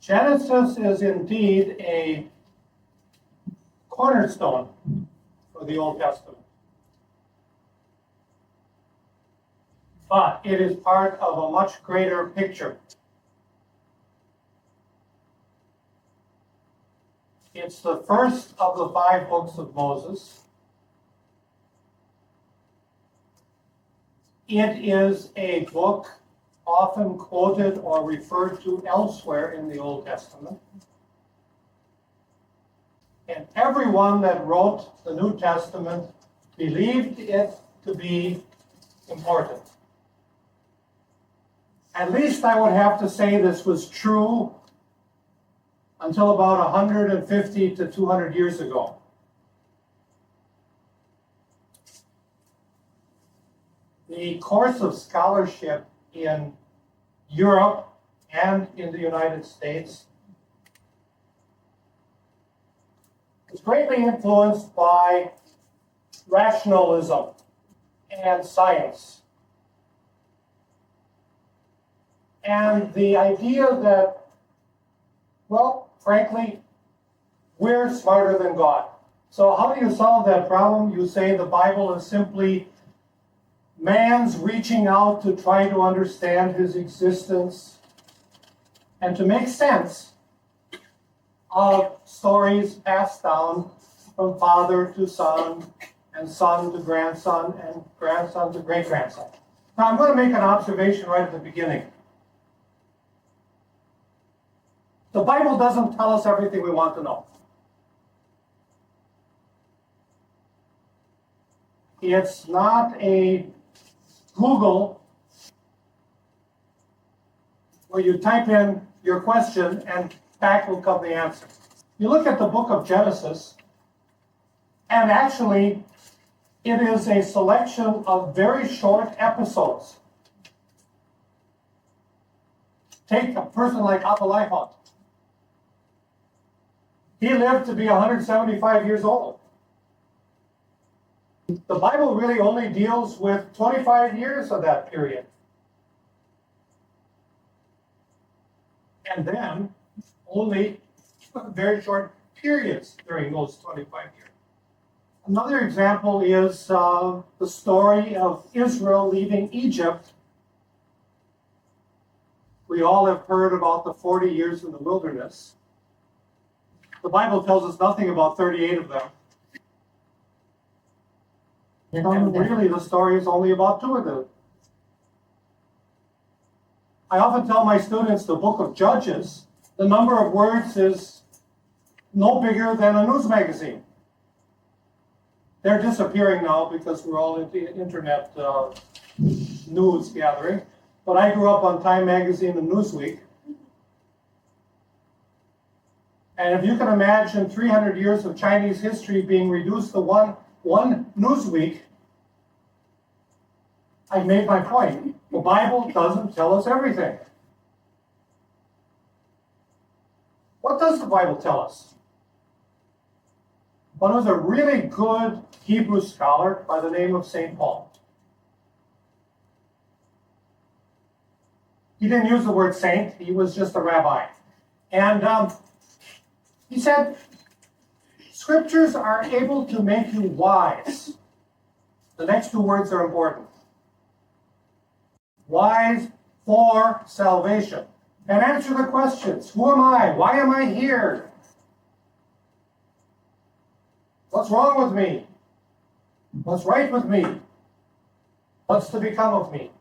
Genesis is indeed a cornerstone for the Old Testament. But it is part of a much greater picture. It's the first of the 5 books of Moses. It is a book often quoted or referred to elsewhere in the Old Testament. And everyone that wrote the New Testament believed it to be important. At least I would have to say this was true until about 150 to 200 years ago. The course of scholarship in Europe and in the United States is greatly influenced by rationalism and science. And the idea that, well, frankly, we're smarter than God. So how do you solve that problem? You say the Bible is simply man's reaching out to try to understand his existence and to make sense of stories passed down from father to son, and son to grandson, and grandson to great-grandson. Now, I'm going to make an observation right at the beginning. The Bible doesn't tell us everything we want to know. It's not a Google where you type in your question and back will come the answer. You look at the book of Genesis, and actually it is a selection of very short episodes. Take a person like Abimelech. He lived to be 175 years old. The Bible really only deals with 25 years of that period. And then only very short periods during those 25 years. Another example is the story of Israel leaving Egypt. We all have heard about the 40 years in the wilderness. The Bible tells us nothing about 38 of them. And really, the story is only about 2 of them. I often tell my students the book of Judges, the number of words is no bigger than a news magazine. They're disappearing now because we're all into internet news gathering. But I grew up on Time Magazine and Newsweek. And if you can imagine 300 years of Chinese history being reduced to one Newsweek, I made my point. The Bible doesn't tell us everything. What does the Bible tell us? One was a really good Hebrew scholar by the name of St. Paul. He didn't use the word saint, he was just a rabbi. And he said, Scriptures are able to make you wise. The next 2 words are important. Wise for salvation. And answer the questions. Who am I? Why am I here? What's wrong with me? What's right with me? What's to become of me?